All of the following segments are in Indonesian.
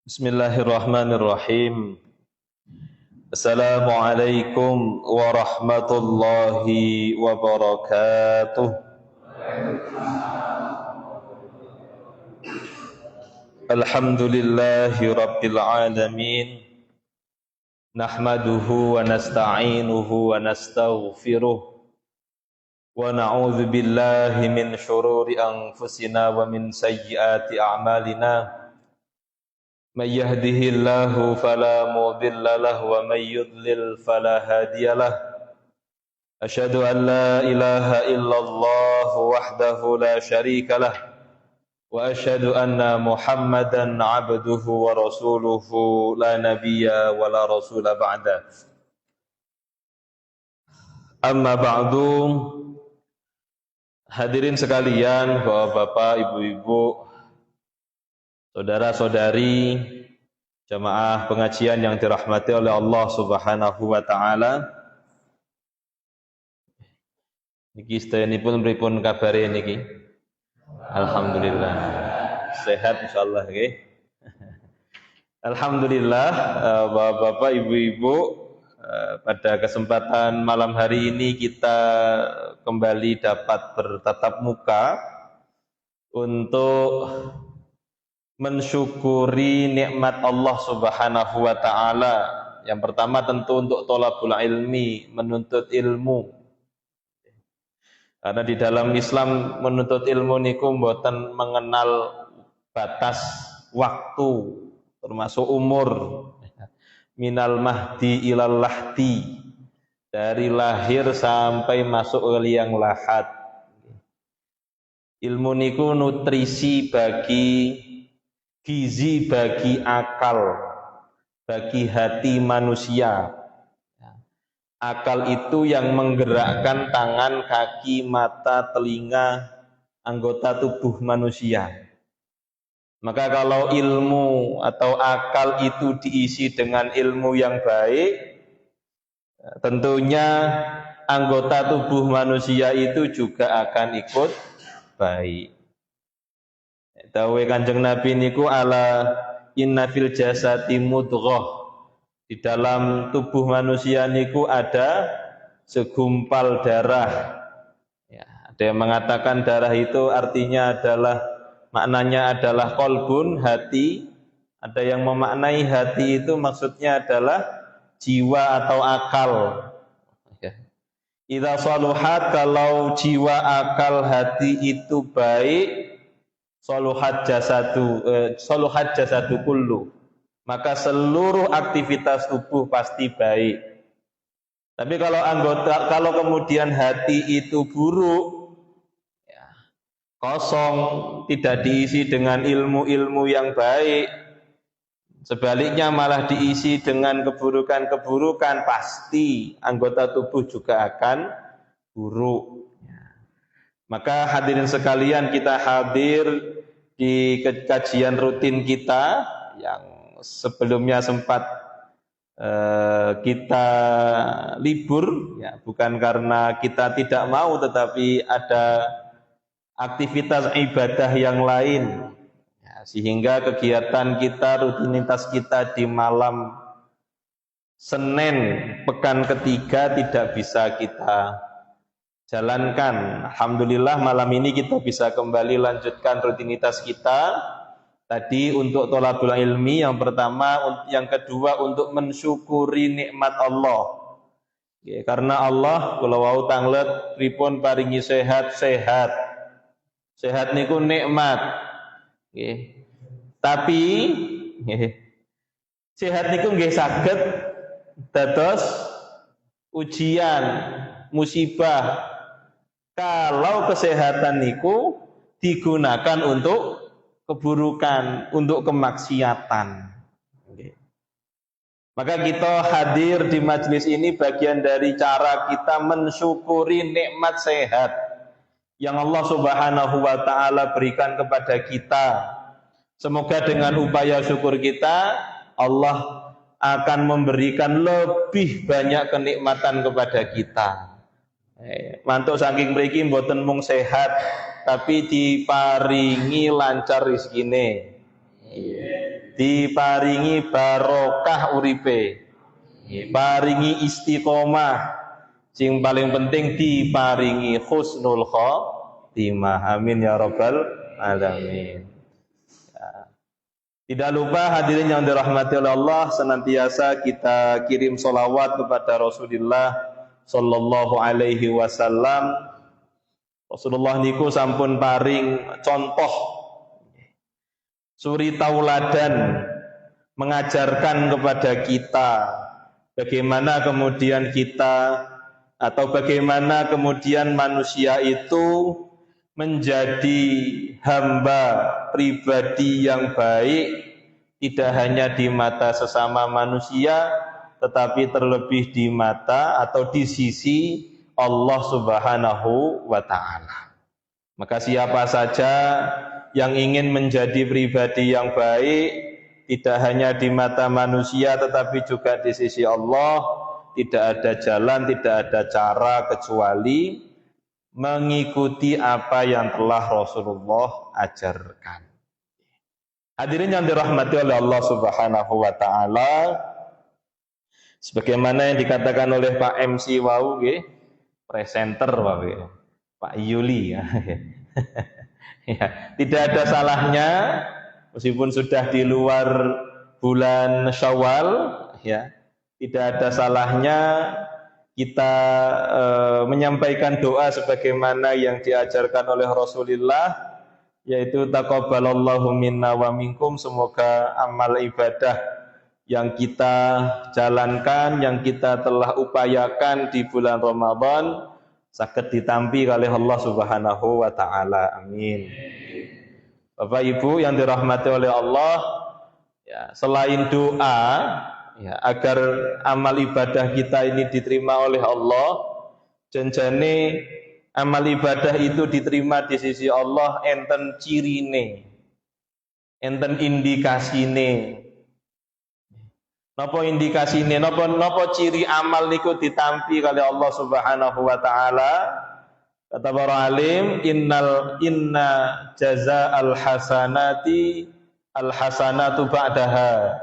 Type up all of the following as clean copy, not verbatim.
Bismillahirrahmanirrahim. Assalamualaikum warahmatullahi wabarakatuh. Alhamdulillahi rabbil alamin. Nahmaduhu wa nasta'inuhu wa nastaghfiruh. Wa na'udzu billahi min syururi anfusina wa min sayyiati a'malina. من يهده الله فلا مضل له ومن يضلل فلا هادي له أشهد أن لا إله إلا الله وحده لا شريك له وأشهد أن محمدا عبده ورسوله لا نبي ولا رسول بعده أما بعد. Hadirin sekalian, bapak-bapak, ibu-ibu, saudara-saudari, jamaah pengajian yang dirahmati oleh Allah Subhanahu wa taala. Niki sedayanipun pripun kabare niki? Alhamdulillah. Sehat insyaallah nggih. Alhamdulillah, bapak-bapak, ibu-ibu, pada kesempatan malam hari ini kita kembali dapat bertatap muka untuk mensyukuri nikmat Allah Subhanahu wa taala. Yang pertama tentu untuk thalabul ilmi, menuntut ilmu. Karena di dalam Islam menuntut ilmu niku mboten mengenal batas waktu, termasuk umur. Minal mahdi ilal lahdi, dari lahir sampai masuk ke liang lahat. Ilmu niku nutrisi bagi gizi bagi akal, bagi hati manusia. Akal itu yang menggerakkan tangan, kaki, mata, telinga, anggota tubuh manusia. Maka kalau ilmu atau akal itu diisi dengan ilmu yang baik, tentunya anggota tubuh manusia itu juga akan ikut baik. Dawuh Kanjeng Nabi niku ala inna fil jasati mudghah. Di dalam tubuh manusia niku ada segumpal darah. Ya, ada yang mengatakan darah itu artinya adalah maknanya adalah qalbun, hati. Ada yang memaknai hati itu maksudnya adalah jiwa atau akal. Ya. Idza saluhat, kalau jiwa, akal, hati itu baik, soluhat jasadu kullu, maka seluruh aktivitas tubuh pasti baik. Tapi kalau kemudian hati itu buruk, ya, kosong, tidak diisi dengan ilmu-ilmu yang baik, sebaliknya malah diisi dengan keburukan-keburukan, pasti anggota tubuh juga akan buruk. Maka hadirin sekalian, kita hadir di kajian rutin kita yang sebelumnya sempat kita libur, ya, bukan karena kita tidak mau, tetapi ada aktivitas ibadah yang lain, ya, sehingga kegiatan kita, rutinitas kita di malam Senin pekan ketiga tidak bisa kita jalankan. Alhamdulillah malam ini kita bisa kembali lanjutkan rutinitas kita. Tadi untuk thalabul ilmi yang pertama, yang kedua untuk mensyukuri nikmat Allah. Ya, karena Allah kula wau tanglet pripun paringi sehat. Sehat niku nikmat. Ya. Tapi sehat niku nggih saged dados ujian, musibah. Kalau kesehatan niku digunakan untuk keburukan, untuk kemaksiatan. Maka kita hadir di majelis ini bagian dari cara kita mensyukuri nikmat sehat yang Allah Subhanahu wa taala berikan kepada kita. Semoga dengan upaya syukur kita, Allah akan memberikan lebih banyak kenikmatan kepada kita. Mantuk saking mriki mboten mung sehat, tapi diparingi lancar rezekine. diparingi barokah uripe, paringi istiqomah, sing paling penting diparingi husnul khotimah. Amin ya rabbal alamin. Tidak lupa hadirin yang dirahmati oleh Allah, senantiasa kita kirim sholawat kepada Rasulullah sallallahu alaihi wasallam. Rasulullah niku sampun paring contoh suri tauladan, mengajarkan kepada kita bagaimana kemudian kita atau bagaimana kemudian manusia itu menjadi hamba pribadi yang baik, tidak hanya di mata sesama manusia, tetapi terlebih di mata atau di sisi Allah Subhanahu wa Ta'ala. Maka siapa saja yang ingin menjadi pribadi yang baik, tidak hanya di mata manusia tetapi juga di sisi Allah, tidak ada jalan, tidak ada cara kecuali mengikuti apa yang telah Rasulullah ajarkan. Hadirin yang dirahmati oleh Allah Subhanahu wa Ta'ala, sebagaimana yang dikatakan oleh Pak MC wau nggih, presenter Pak Yuli ya. Ya, tidak ada salahnya meskipun sudah di luar bulan Syawal ya, tidak ada salahnya kita menyampaikan doa sebagaimana yang diajarkan oleh Rasulullah, yaitu taqabbalallahu minna wa minkum, semoga amal ibadah yang kita jalankan, yang kita telah upayakan di bulan Ramadan saged ditampi oleh Allah Subhanahu wa Ta'ala. Amin. Bapak Ibu yang dirahmati oleh Allah, ya, selain doa ya, agar amal ibadah kita ini diterima oleh Allah, janjane amal ibadah itu diterima di sisi Allah enten cirine, enten indikasine. Napa indikasine, napa ciri amal niku ditampi kali Allah Subhanahu wa Ta'ala? Kata para alim, inna jazaa'al hasanati al hasanatu ba'daha.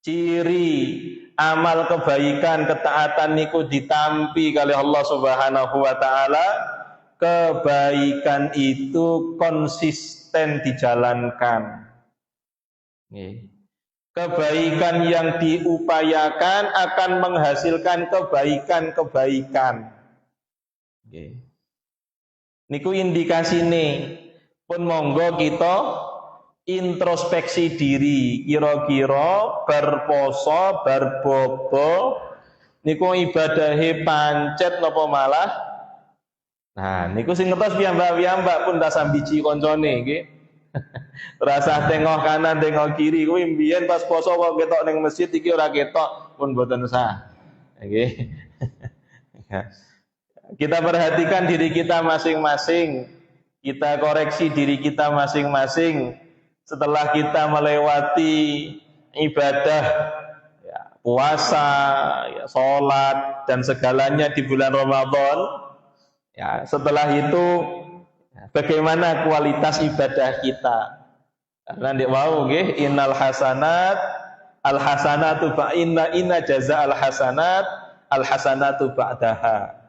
Ciri amal kebaikan, ketaatan niku ditampi kali Allah Subhanahu wa Ta'ala, kebaikan itu konsisten dijalankan. Kebaikan yang diupayakan akan menghasilkan kebaikan-kebaikan. Niku indikasine. Pun monggo kita introspeksi diri, kira-kira berposo, berbobo niku ibadahe pancet napa malah. Nah, niku sing ngertos piyambak-piyambak pun tak sambiji koncone nggih. Rasa tengok kanan, tengok kiri, kuwi mbiyen pas poso kok ketok ning masjid iki ora ketok, pun mboten sah. Nggih. Kita perhatikan diri kita masing-masing, kita koreksi diri kita masing-masing. Setelah kita melewati ibadah ya, puasa, ya, sholat dan segalanya di bulan Ramadan, ya, setelah itu bagaimana kualitas ibadah kita? Karena ndik wau nggih, innal hasanat al hasanatu fa inna jaza al hasanatu ba'daha.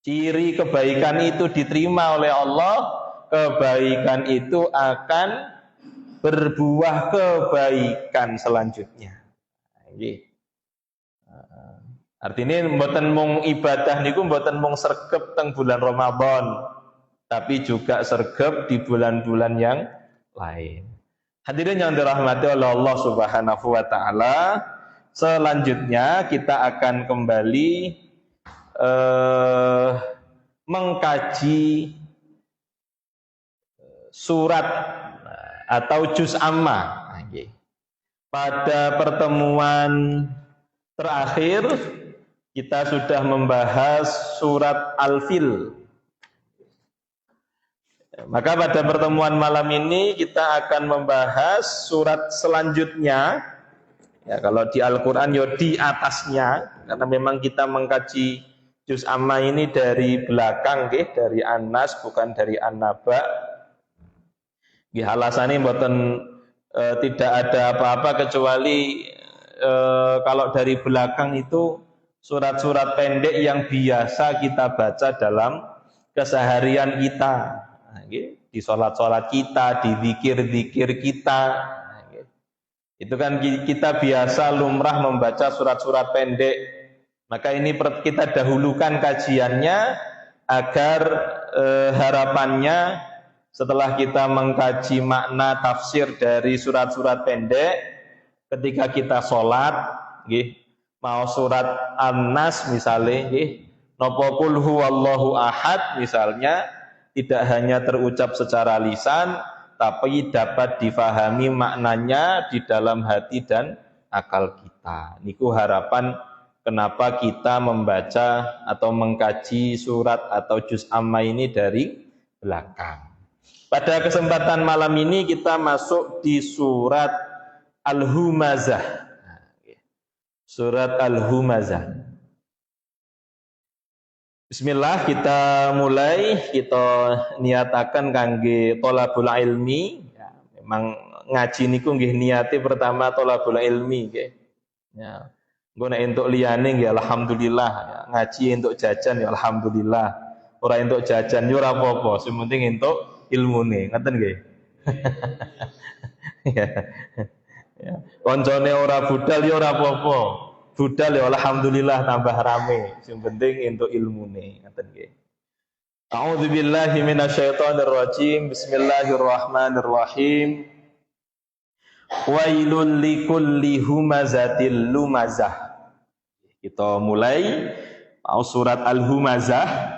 Ciri kebaikan itu diterima oleh Allah, kebaikan itu akan berbuah kebaikan selanjutnya. Nggih. Artinya mboten mung ibadah niku mboten mung sregep teng bulan Ramadan, tapi juga sregep di bulan-bulan yang lain. Hadirin yang dirahmati oleh Allah Subhanahu wa Ta'ala, selanjutnya kita akan kembali mengkaji surat atau juz amma. Pada pertemuan terakhir kita sudah membahas surat Al-Fil. Maka pada pertemuan malam ini kita akan membahas surat selanjutnya. Ya, kalau di Al-Quran ya di atasnya, karena memang kita mengkaji juz amma ini dari belakang, dari An-Nas bukan dari An-Naba. Alasannya mboten tidak ada apa-apa kecuali kalau dari belakang itu surat-surat pendek yang biasa kita baca dalam keseharian kita. Nah, di sholat-sholat kita, di zikir-zikir kita. Nah, itu kan kita biasa lumrah membaca surat-surat pendek. Maka ini kita dahulukan kajiannya agar harapannya setelah kita mengkaji makna tafsir dari surat-surat pendek, ketika kita sholat, mau surat An-Nas misalnya, nopo qul huwallahu ahad misalnya, tidak hanya terucap secara lisan, tapi dapat difahami maknanya di dalam hati dan akal kita. Niku harapan kenapa kita membaca atau mengkaji surat atau juz amma ini dari belakang. Pada kesempatan malam ini kita masuk di surat Al-Humazah. Surat Al-Humazah. Bismillah, kita mulai, kita niatakan kangge thalabul ilmi. Ya, memang ngaji niku nggih niate pertama thalabul ilmi nggih. Ya. Engko nek entuk liyane nggih alhamdulillah, ya. Ngaji entuk jajan ya alhamdulillah. Ora entuk jajan yo ora apa-apa, sing penting entuk ilmune, ngoten nggih. Ya. Ya. Koncone ora budal ya ora apa-apa. Budal ya alhamdulillah tambah rame. Sing penting entuk ilmune, ngoten nggih. A'udzubillahi minasyaitonir rajim. Bismillahirrahmanirrahim. Wailul likulli humazatil lumazah. Kita mulai surat Al-Humazah.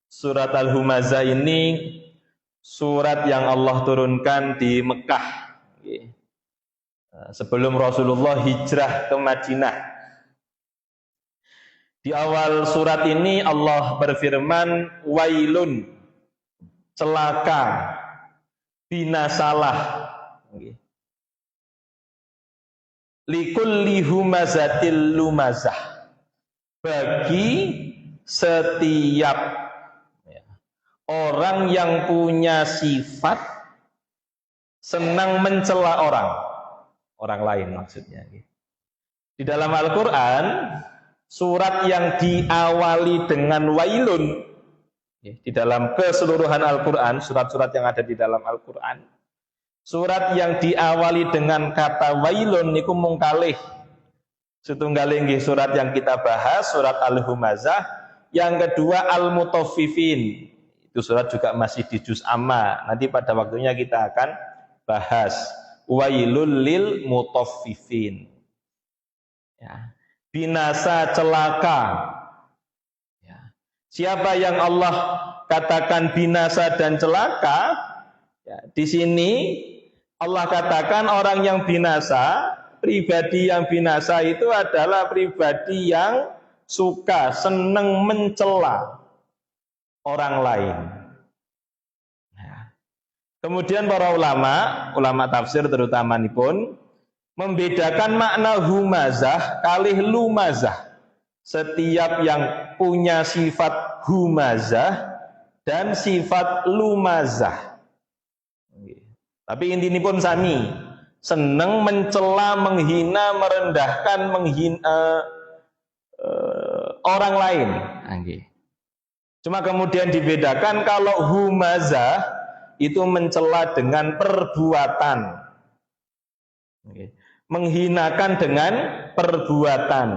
Surat Al-Humazah ini surat yang Allah turunkan di Mekah sebelum Rasulullah hijrah ke Madinah. Di awal surat ini Allah berfirman, wailun, celaka, binasalah, likulli humazatil lumazah, bagi setiap orang yang punya sifat senang mencela orang lain maksudnya. Di dalam Al-Quran, surat yang diawali dengan wailun, di dalam keseluruhan Al-Quran, surat-surat yang ada di dalam Al-Quran, surat yang diawali dengan kata wailun niku mung kalih. Setunggal inggih surat yang kita bahas, surat Al-Humazah. Yang kedua Al-Mutaffifin. Itu surat juga masih di juz amma. Nanti pada waktunya kita akan bahas. Wailul lil mutaffifin. Ya. Binasa, celaka. Ya. Siapa yang Allah katakan binasa dan celaka? Ya, di sini Allah katakan orang yang binasa, pribadi yang binasa itu adalah pribadi yang suka, senang mencela orang lain. Nah, kemudian para ulama tafsir terutama pun membedakan makna humazah kalih lumazah. Setiap yang punya sifat humazah dan sifat lumazah. Tapi intinya pun sami, senang mencela, menghina, merendahkan, orang lain. Cuma kemudian dibedakan kalau humazah itu mencela dengan perbuatan, menghinakan dengan perbuatan.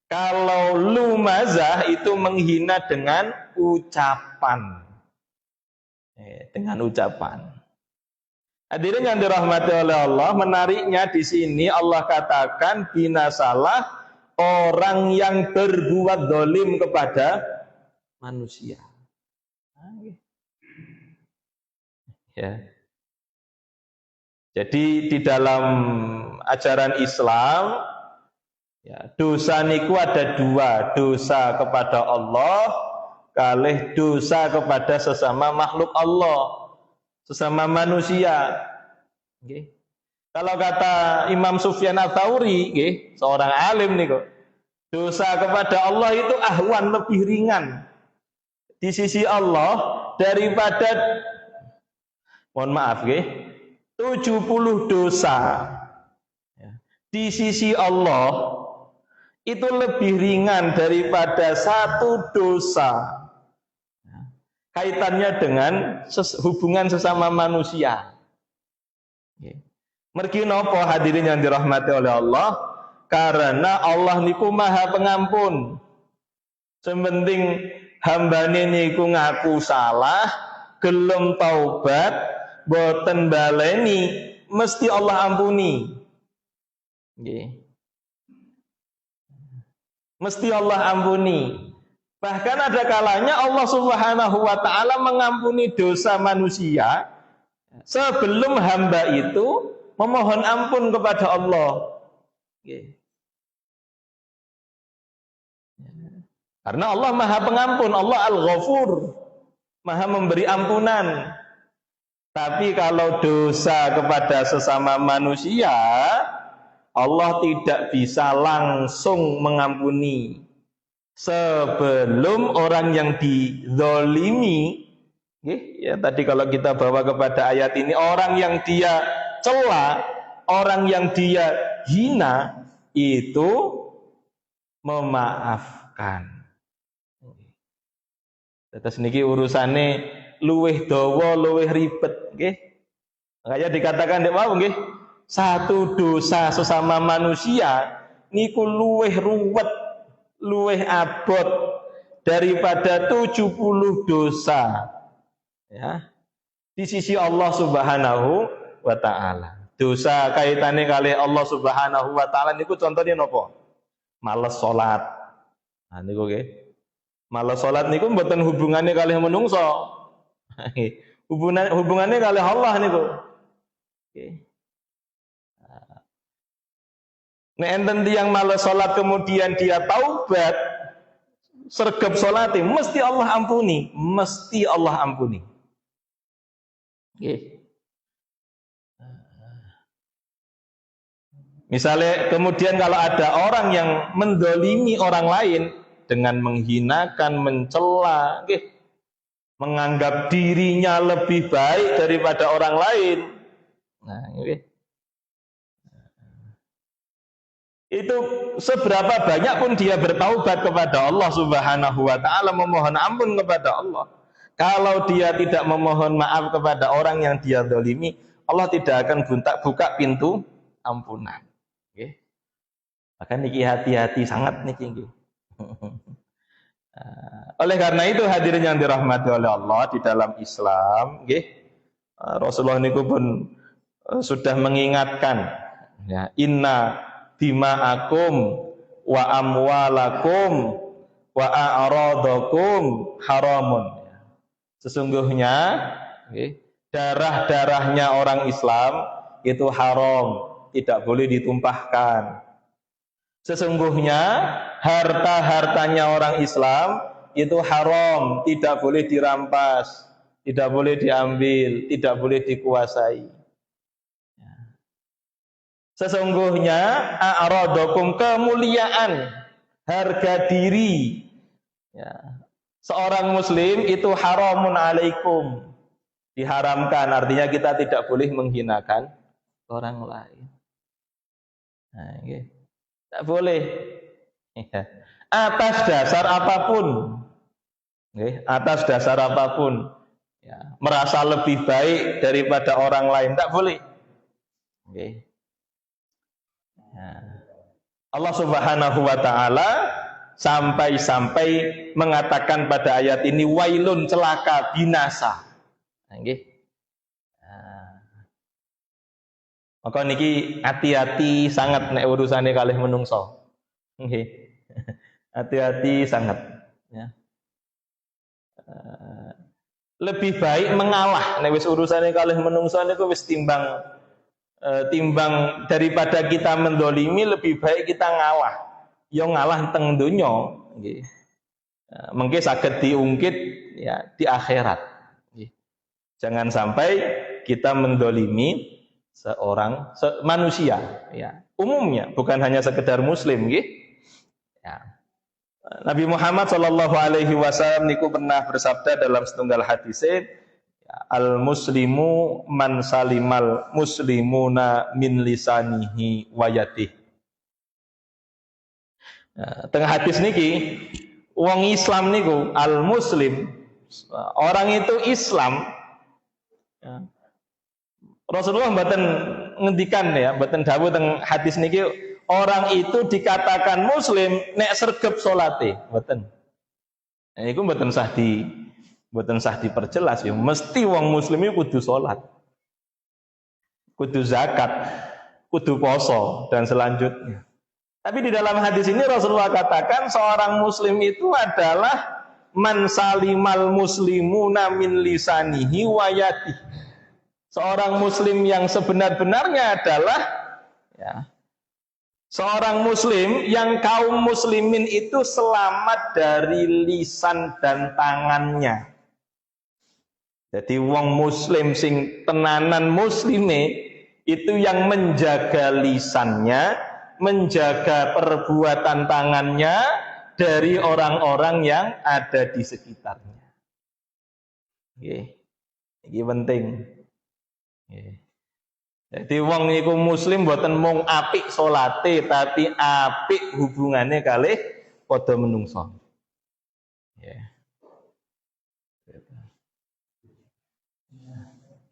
Kalau lumazah itu menghina dengan ucapan. Hadirin yang dirahmati oleh Allah, menariknya di sini Allah katakan binasalah orang yang berbuat zalim kepada manusia. Ya. Jadi di dalam ajaran Islam, ya, dosa niku ada dua, dosa kepada Allah, kalih dosa kepada sesama makhluk Allah, sesama manusia. Kalau kata Imam Sufyan Ats-Tsauri, seorang alim nih kok, dosa kepada Allah itu ahwan, lebih ringan di sisi Allah daripada mohon maaf nggih, 70 dosa di sisi Allah itu lebih ringan daripada satu dosa kaitannya dengan hubungan sesama manusia. Mergi napa hadirin yang dirahmati oleh Allah? Karena Allah niku Maha Pengampun. Sementing hambane niku ngaku salah, gelem taubat, boten baleni, mesti Allah ampuni. Nggih. Mesti Allah ampuni. Bahkan ada kalanya Allah Subhanahu wa taala mengampuni dosa manusia sebelum hamba itu memohon ampun kepada Allah. Nggih. Karena Allah Maha Pengampun, Allah Al-Ghafur, Maha memberi ampunan. Tapi kalau dosa kepada sesama manusia, Allah tidak bisa langsung mengampuni sebelum orang yang dizalimi. Ya, tadi kalau kita bawa kepada ayat ini, orang yang dia cela, orang yang dia hina, itu memaafkan. Terus niki urusane luweh dawa, luweh ribet, nggih. Makanya dikatakan dek wau nggih, satu dosa sesama manusia niku luweh ruwet, luweh abot daripada 70 dosa. Ya. Di sisi Allah Subhanahu wa taala. Dosa kaitannya kali Allah Subhanahu wa taala niku contohnya napa? Males salat. Nah niku nggih. Males salat niku mboten hubungannya kali menungso. Hubungannya kali Allah niku. Nggih. Nek enten tiyang males salat kemudian dia taubat, sregep salate mesti Allah ampuni, mesti Allah ampuni. Nggih. Misalnya kemudian kalau ada orang yang mendolimi orang lain dengan menghinakan, mencela, menganggap dirinya lebih baik daripada orang lain. Nah, itu seberapa banyak pun dia bertaubat kepada Allah Subhanahu wa taala, memohon ampun kepada Allah. Kalau dia tidak memohon maaf kepada orang yang dia zalimi, Allah tidak akan buka pintu ampunan. Nggih. Maka niki hati-hati sangat niki nggih. Oleh karena itu hadirin yang dirahmati oleh Allah di dalam Islam, nggih, Rasulullah niku pun sudah mengingatkan, ya, inna dima'akum wa amwalakum wa a'radakum haramun. Sesungguhnya, nggih, darah-darahnya orang Islam itu haram, tidak boleh ditumpahkan. Sesungguhnya harta-hartanya orang Islam itu haram, tidak boleh dirampas, tidak boleh diambil, tidak boleh dikuasai. Sesungguhnya a'radakum, kemuliaan, harga diri, ya, seorang muslim itu haramun alaikum, diharamkan, artinya kita tidak boleh menghinakan orang lain. Nah, okay. Tak boleh, ya. Atas dasar apapun, okay. Atas dasar apapun, ya, merasa lebih baik daripada orang lain, tak boleh. Okay. Ya. Allah Subhanahu wa taala sampai-sampai mengatakan pada ayat ini, wailun, celaka, binasa. Okay. Maka niki hati-hati sangat nek urusane kalih menungso. Nggih. Hati-hati sangat, ya. Lebih baik mengalah nek wis urusane kalih menungso niku wis timbang daripada kita mendolimi, lebih baik kita ngalah. Yo ngalah teng donya, nggih. Mengke saged diungkit, ya, di akhirat. Nggih. Jangan sampai kita mendolimi seorang manusia, ya, umumnya, bukan hanya sekedar muslim, gitu. Ya. Nabi Muhammad Shallallahu Alaihi Wasallam niku pernah bersabda dalam setunggal hadis, ya, Al muslimu man salimal muslimuna min lisanihi wa yadihi. Tengah hadis niki wong Islam niku al muslim, orang itu Islam. Rasulullah mboten ngendikan ya, mboten dawuh teng hadis niki orang itu dikatakan muslim nek sregep salate, mboten. Nah, iku mboten sah diperjelas ya. Mesti wong muslim iku kudu salat, kudu zakat, kudu poso dan selanjutnya. Tapi di dalam hadis ini Rasulullah katakan seorang muslim itu adalah man salimal muslimuna min lisanihi wa yadihi. Seorang muslim yang sebenar-benarnya adalah ya, seorang muslim yang kaum muslimin itu selamat dari lisan dan tangannya. Jadi wong muslim sing tenanan muslime itu yang menjaga lisannya, menjaga perbuatan tangannya dari orang-orang yang ada di sekitarnya. Ini penting. Jadi wong iku muslim mboten mung apik salate tapi apik hubungannya kalih padha menungso.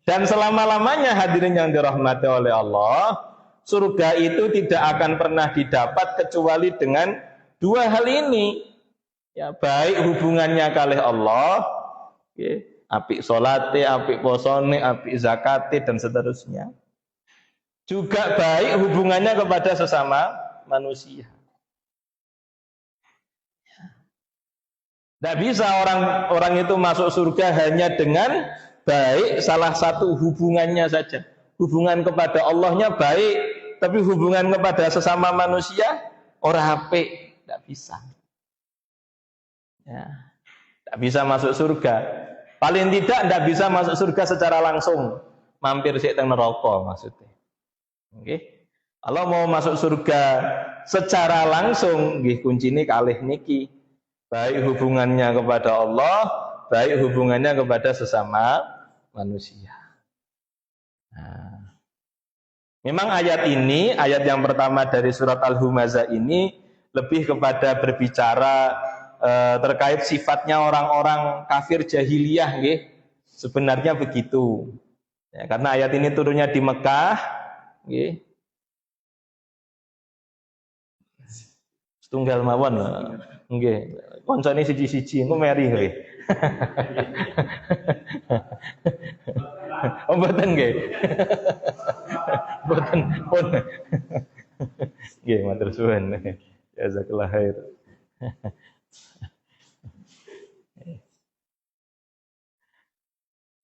Dan selama-lamanya hadirin yang dirahmati oleh Allah, surga itu tidak akan pernah didapat kecuali dengan dua hal ini. Ya, baik hubungannya kalih Allah, apik salate, apik posone, apik zakate dan seterusnya. Juga baik hubungannya kepada sesama manusia. Tidak bisa orang itu masuk surga hanya dengan baik salah satu hubungannya saja. Hubungan kepada Allahnya baik, tapi hubungan kepada sesama manusia ora apik, tidak bisa. Ya, tidak bisa masuk surga. Paling tidak bisa masuk surga secara langsung, mampir sik teng neraka maksudnya. Oke. Kalau mau masuk surga secara langsung, nggih kuncine kalih niki. Baik hubungannya kepada Allah, baik hubungannya kepada sesama manusia. Nah, memang ayat ini, ayat yang pertama dari surat Al-Humazah ini lebih kepada berbicara terkait sifatnya orang-orang kafir jahiliyah, nggih. Sebenarnya begitu. Ya, karena ayat ini turunnya di Mekah, nggih. Setunggal mawon, nggih. Koncone siji-siji engko meri nggih. Oh mboten nggih. Mboten pun. Nggih, matur suwun. Jazakallahu khair.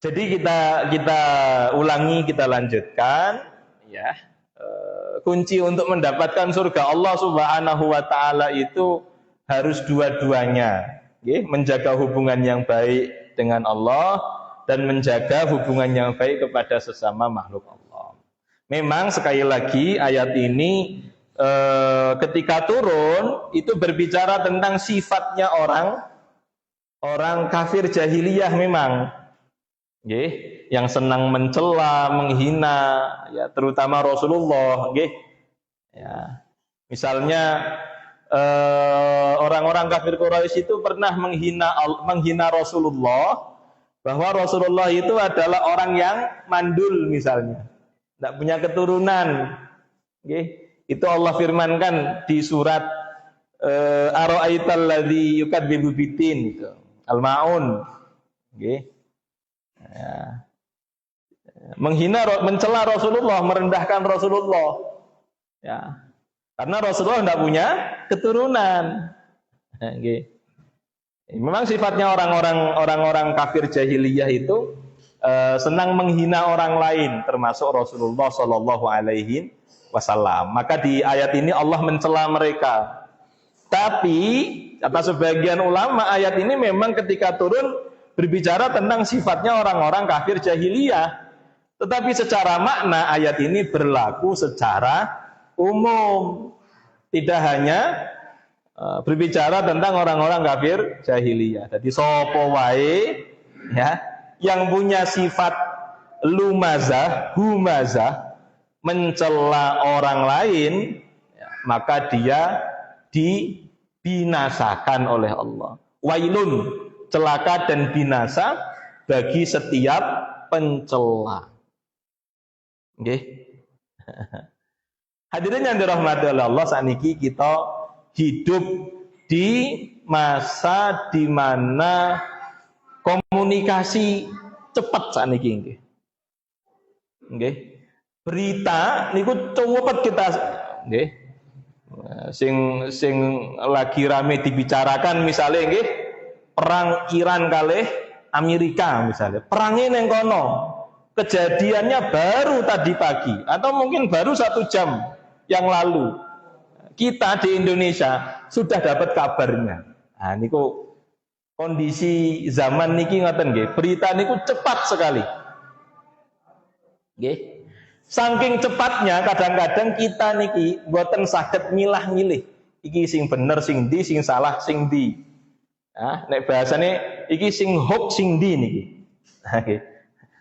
Jadi kita ulangi, kita lanjutkan ya. Kunci untuk mendapatkan surga Allah Subhanahu wa taala itu harus dua-duanya, menjaga hubungan yang baik dengan Allah dan menjaga hubungan yang baik kepada sesama makhluk Allah. Memang sekali lagi ayat ini ketika turun itu berbicara tentang sifatnya orang kafir jahiliyah memang, yang senang mencela, menghina, ya terutama Rasulullah, ya. Misalnya orang-orang kafir Quraisy itu pernah menghina Rasulullah, bahwa Rasulullah itu adalah orang yang mandul misalnya, tidak punya keturunan. Itu Allah firmankan di surat Ara'aital ladzi yukadzibu biddin, itu Al-Maun. Ya. Menghina, mencela Rasulullah, merendahkan Rasulullah. Ya. Karena Rasulullah tidak punya keturunan. Memang sifatnya orang-orang kafir jahiliyah itu senang menghina orang lain, termasuk Rasulullah Shallallahu Alaihi Wasallam. Maka di ayat ini Allah mencela mereka. Tapi kata sebagian ulama, ayat ini memang ketika turun berbicara tentang sifatnya orang-orang kafir jahiliyah. Tetapi secara makna ayat ini berlaku secara umum, tidak hanya berbicara tentang orang-orang kafir jahiliyah. Jadi sapa wae ya yang punya sifat lumazah, humazah, mencela orang lain, maka dia dibinasakan oleh Allah. Wailun, celaka dan binasa bagi setiap pencela. Nggih. Hadirin yang dirahmati oleh Allah, sakniki kita hidup di masa di mana komunikasi cepat sakniki nggih. Nggih. Berita niku cepet kita nggih. Sing lagi rame dibicarakan misalnya nggih, perang Iran kalih Amerika misalnya. Perangnya neng kono. Kejadiannya baru tadi pagi atau mungkin baru 1 jam yang lalu. Kita di Indonesia sudah dapat kabarnya. Nah, niku kondisi zaman niki ngoten nggih. Berita niku cepat sekali. Nggih. Saking cepatnya kadang-kadang kita niki mboten saged milah-milih. Iki sing bener sing ndi, sing salah sing ndi. Nah, nek bahasane iki sing hoax sing ndi niki. Nggih.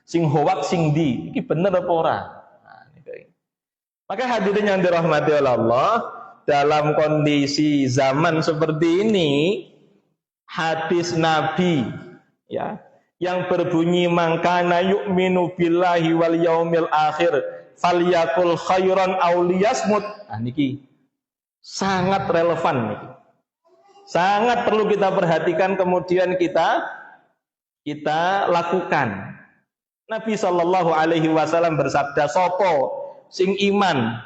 Sing hoax sing ndi, iki bener apa ora? Nah, niku. Maka hadirin yang dirahmati oleh Allah, dalam kondisi zaman seperti ini, hadis Nabi ya yang berbunyi mangkana yu'minu billahi wal yaumil akhir falyakul khairan aw liyasmut. Nah niki sangat relevan niki. Sangat perlu kita perhatikan, kemudian kita lakukan. Nabi sallallahu alaihi wasallam bersabda, "Sopo sing iman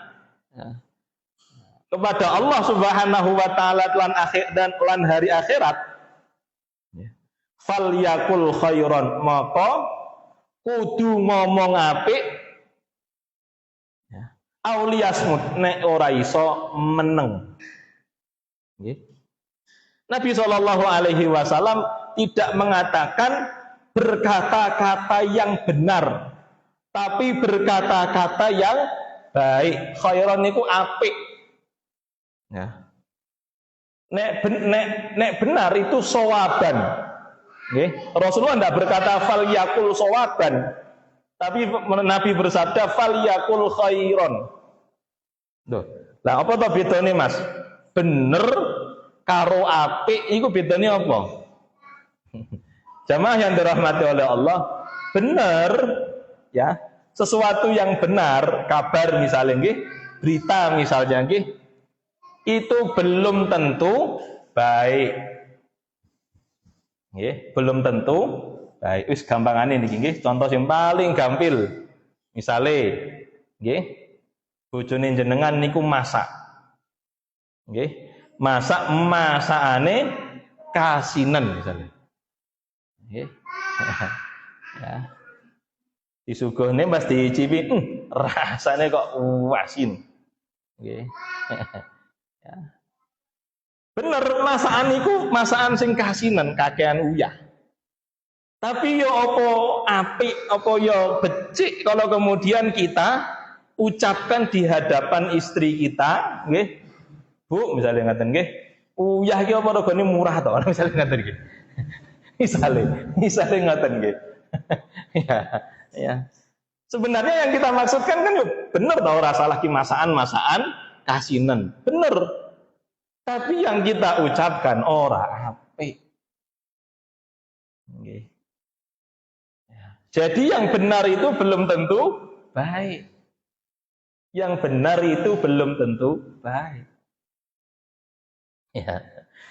kepada Allah Subhanahu wa taala dan hari akhirat, falyakul khairan, maka kudu ngomong apik, auliyasmut, nek ora iso meneng." Nabi sallallahu alaihi wasallam tidak mengatakan berkata-kata yang benar, tapi berkata-kata yang baik. Khairan niku apik. Ya. Nek benar itu sawaban. Nggih. Rasulullah tidak berkata fal yakul sawaban, tapi Nabi bersabda fal yakul khairan. Loh, lah apa to bedane, Mas? Bener karo apik iku bedane apa? Jamaah yang dirahmati oleh Allah, benar ya, sesuatu yang benar, kabar misalnya nggih, berita misalnya nggih, itu belum tentu baik. Nggih, belum tentu baik. Wis gampangane niki nggih, contoh yang paling gampil. Misale nggih, bojone jenengan niku masak. Nggih, masakane kasinen misalnya. Ya. Disuguhne Mas dicipi, rasane kok asin. Nggih. Ya. Bener, masakan iku masakan sing kasinan kakean uyah. Tapi yo apa apik, apa yo becik kalau kemudian kita ucapkan di hadapan istri kita, nggih. Bu, misalnya ngaten nggih, uyah iki apa regane murah to, misalnya ngaten nggih. Misalnya ngoten nggih. ya. Sebenarnya yang kita maksudkan kan bener tau ora salah ki masakan kasinen. Bener. Tapi yang kita ucapkan ora apik. Nggih. Ya. Jadi yang benar itu belum tentu baik. Yang benar itu belum tentu baik. Ya.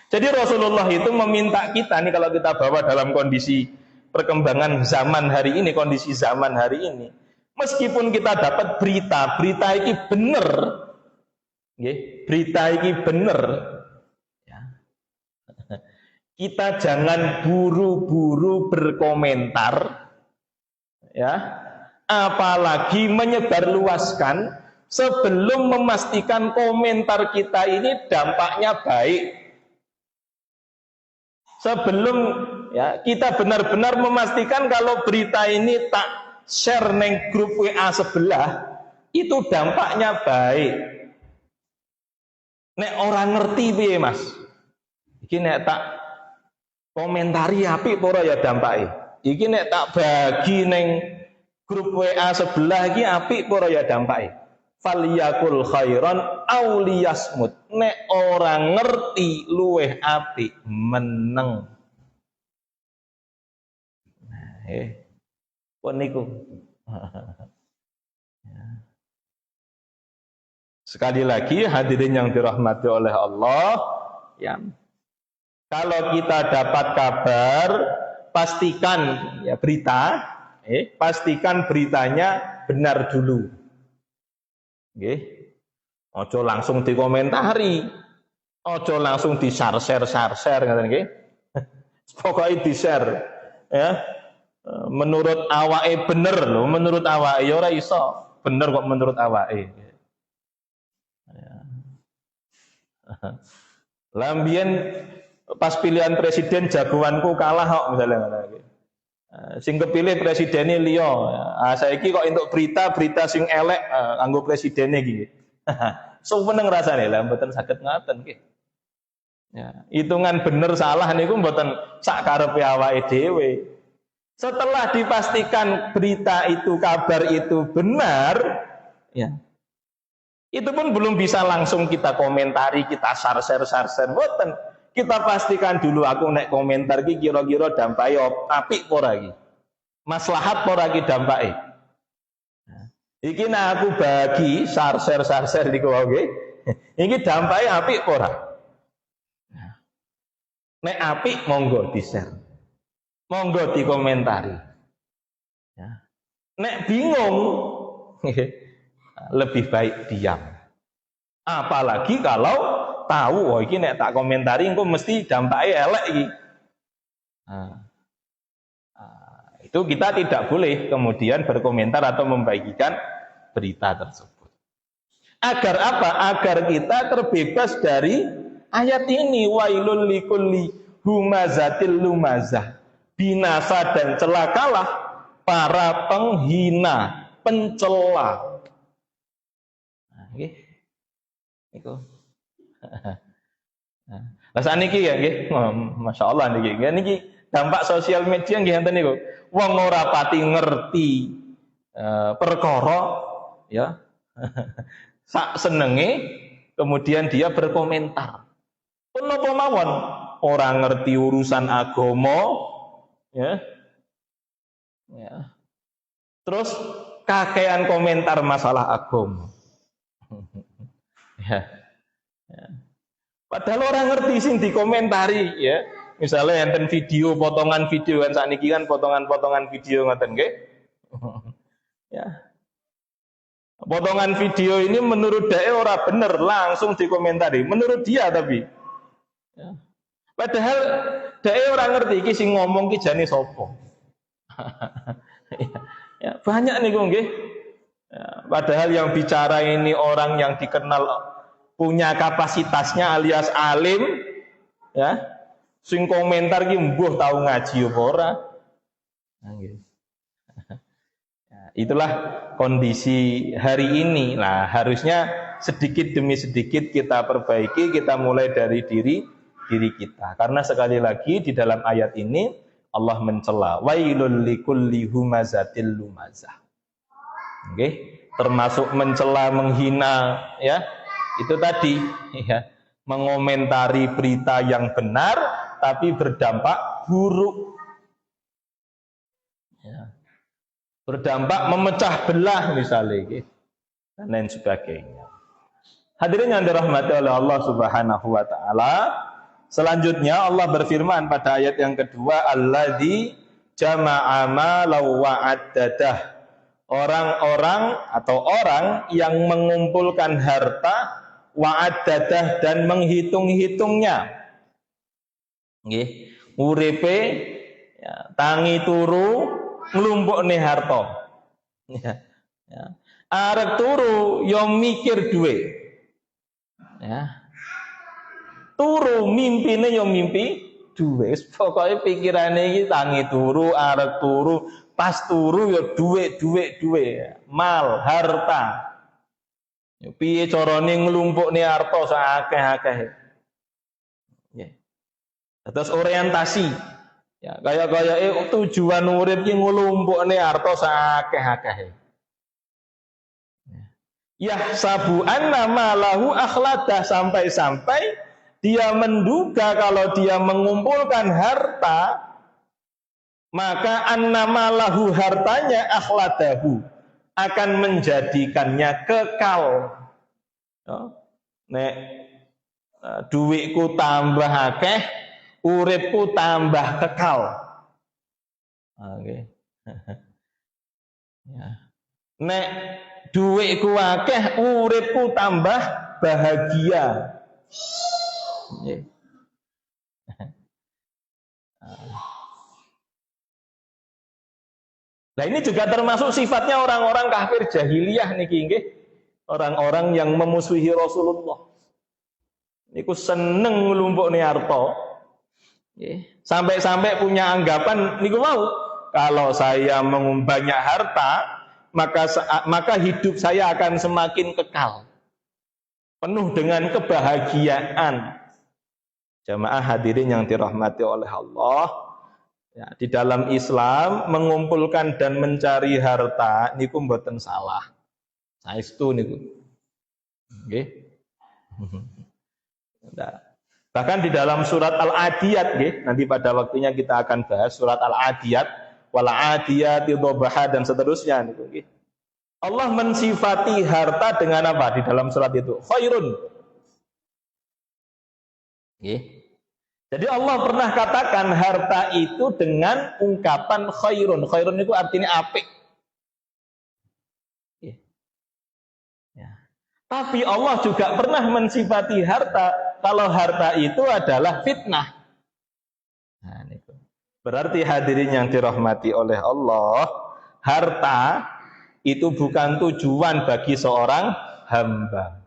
Jadi Rasulullah itu meminta kita nih, kalau kita bawa dalam kondisi perkembangan zaman hari ini, kondisi zaman hari ini, meskipun kita dapat berita ini benar, berita ini benar, ya. Kita jangan buru-buru berkomentar, ya, apalagi menyebarluaskan sebelum memastikan komentar kita ini dampaknya baik. Sebelum ya kita benar-benar memastikan kalau berita ini tak share neng grup WA sebelah, itu dampaknya baik. Nek orang ngerti piye, Mas? Iki nek tak komentari apik ora ya dampake. Iki nek tak bagi neng grup WA sebelah iki apik apa ya dampake. Falyakul khairan aw liyasmut. Nek orang ngerti luweh apik meneng. Pun niku. Sekali lagi hadirin yang dirahmati oleh Allah, ya. Kalau kita dapat kabar, pastikan ya pastikan beritanya benar dulu. Nggih. Ojo langsung dikomentari. Ojo langsung di-share ngoten nggih. Pokoke di-share ya. Menurut awake bener loh, menurut awake ya ora iso. Bener kok menurut awake. Lambien pas pilihan presiden jagoanku kalah kok misalnya ngono. Sing kepilih presidennya liya. Saiki kok entuk berita sing elek kanggo presidene iki. Suweneng rasane lah mboten saged ngaten nggih. Ya, hitungan bener salah niku mboten sak karepe awake dhewe. Setelah dipastikan berita itu, kabar itu benar, ya. Itu pun belum bisa langsung kita komentari, kita share mboten. Kita pastikan dulu aku nek komentar ki kira-kira dampake apik apa ora iki. Maslahat apa ora iki dampake. Iki nek aku bagi share niku nggih. Iki dampake apik apa ora? Nek apik monggo di-share. Monggo dikomentari. Nek bingung lebih baik diam. Apalagi kalau tahu, oh ini nek tak komentari engko mesti dampaknya elek iki. Itu kita tidak boleh kemudian berkomentar atau membagikan berita tersebut. Agar apa? Agar kita terbebas dari ayat ini, wailul likulli humazatil lumazah. Binasa dan celakalah para penghina, pencela. Nggih. Iku. Lah saniki ya nggih, masyaallah niki. Niki dampak sosial media nggih enten niku. Wong ora pati ngerti perkara ya. Sak senenge kemudian dia berkomentar. Menapa mawon ora ngerti urusan agama ya. Ya. Terus kakean komentar masalah agama. Ya. Ya. Padahal orang ngerti sing dikomentari ya. Misalnya enten video, potongan video kan sakniki kan potongan-potongan video ngoten nggih. Ya. Potongan video ini menurut dia ora bener, langsung dikomentari. Menurut dia tapi. Ya. Padahal dia ora ngerti iki sing ngomong ki jane sapa. Ya, banyak nih nggih. Ya, padahal yang bicara ini orang yang dikenal punya kapasitasnya alias alim, ya. Sing komentar ki mbuh tau ngaji apa ora. Nah, gitu. Ya, itulah kondisi hari ini. Nah, harusnya sedikit demi sedikit kita perbaiki, kita mulai dari diri kita. Karena sekali lagi di dalam ayat ini Allah mencela wailul likulli humazatil lumazah. Okay? Termasuk mencela, menghina, ya. Itu tadi, ya, mengomentari berita yang benar tapi berdampak buruk, ya. Berdampak memecah belah misalnya, gitu. Dan lain sebagainya. Hadirin yang dirahmati oleh Allah Subhanahu wa taala, selanjutnya Allah berfirman pada ayat yang kedua, alladzi jama'a malau wa'addadah. Orang-orang atau orang yang mengumpulkan harta wa'addadah dan menghitung-hitungnya. Nggih, uripe ya, tangi turu nglumpukne harta. Ya, ya. Arep turu yo mikir duit. Ya. Turu mimpine yo mimpi duit. Pokoke pikirane iki tangi turu, arep turu, pas turu yo duit. Mal, harta. Yo piye carane nglumpukne harta sakakeh-akeh. Nggih. Terus orientasi Ya, kaya tujuan urip ki nglumpukne harta sakeh-akeh. Ya sabu anna malahu akhladah, sampai-sampai dia menduga kalau dia mengumpulkan harta, maka anna malahu, hartanya, akhladahu, akan menjadikannya kekal. Nek duitku tambah akeh, uripku tambah kekal. Oke. Ya. Nek duitku akeh, uripku tambah bahagia. Yeah. Nah ini juga termasuk sifatnya orang-orang kafir jahiliyah niki nggih. Orang-orang yang memusuhi Rasulullah. Niku seneng nglumpukne harta. Sampai-sampai punya anggapan niku mau, kalau saya banyak harta, maka hidup saya akan semakin kekal. Penuh dengan kebahagiaan. Jamaah hadirin yang dirahmati oleh Allah, ya, di dalam Islam mengumpulkan dan mencari harta niku mboten salah. Saestu niku. Nggih. Bahkan di dalam surat Al-Adiyat nggih, nanti pada waktunya kita akan bahas surat Al-Adiyat, wal adiyati dhabaha dan seterusnya niku nggih. Allah mensifati harta dengan apa di dalam surat itu? Khairun. Nggih. Jadi Allah pernah katakan harta itu dengan ungkapan khairun. Khairun itu artinya apik. Ya. Tapi Allah juga pernah mensifati harta kalau harta itu adalah fitnah. Nah, itu. Berarti hadirin yang dirahmati oleh Allah, harta itu bukan tujuan bagi seorang hamba.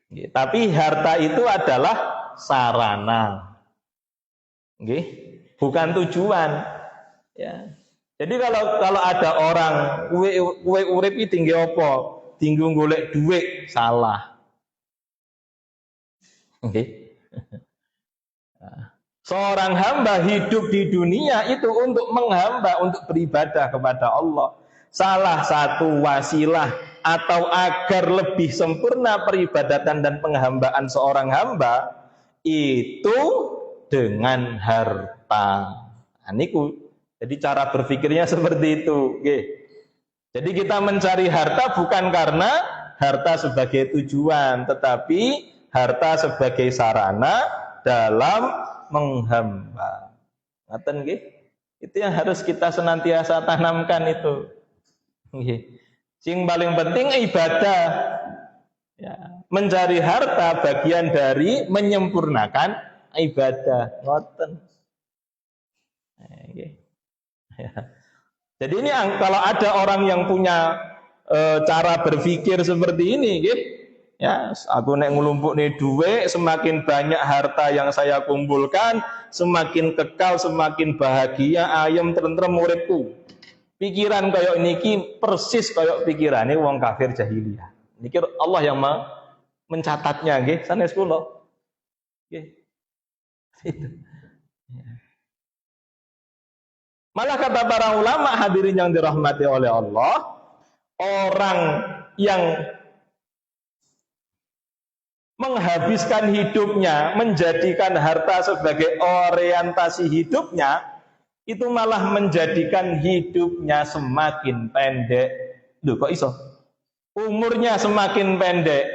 Tapi harta itu adalah sarana, bukan tujuan. Ya. Jadi kalau ada orang kue urip iki tinggi apa? Tinggi golek duit, salah. Seorang hamba hidup di dunia itu untuk menghamba, untuk beribadah kepada Allah. Salah satu wasilah atau agar lebih sempurna peribadatan dan penghambaan seorang hamba itu dengan harta. Nah, niku. Jadi cara berpikirnya seperti itu. Oke. Jadi kita mencari harta bukan karena harta sebagai tujuan, tetapi harta sebagai sarana dalam menghamba. Ngaten nggih? Itu yang harus kita senantiasa tanamkan itu. Nggih. Sing paling penting ibadah. Ya, mencari harta bagian dari menyempurnakan ibadah. Ngoten. Ya. Jadi ini kalau ada orang yang punya cara berpikir seperti ini, ya, aku nek ngelumpuk nih duit, semakin banyak harta yang saya kumpulkan, semakin kekal, semakin bahagia, ayem tentrem uripku. Pikiran kayak niki persis kayak pikirane wong kafir jahiliyah. Niki Allah yang mencatatnya nggih, sanes kula. Nggih. Malah kata para ulama hadirin yang dirahmati oleh Allah, orang yang menghabiskan hidupnya, menjadikan harta sebagai orientasi hidupnya, itu malah menjadikan hidupnya semakin pendek. Loh kok iso? Umurnya semakin pendek.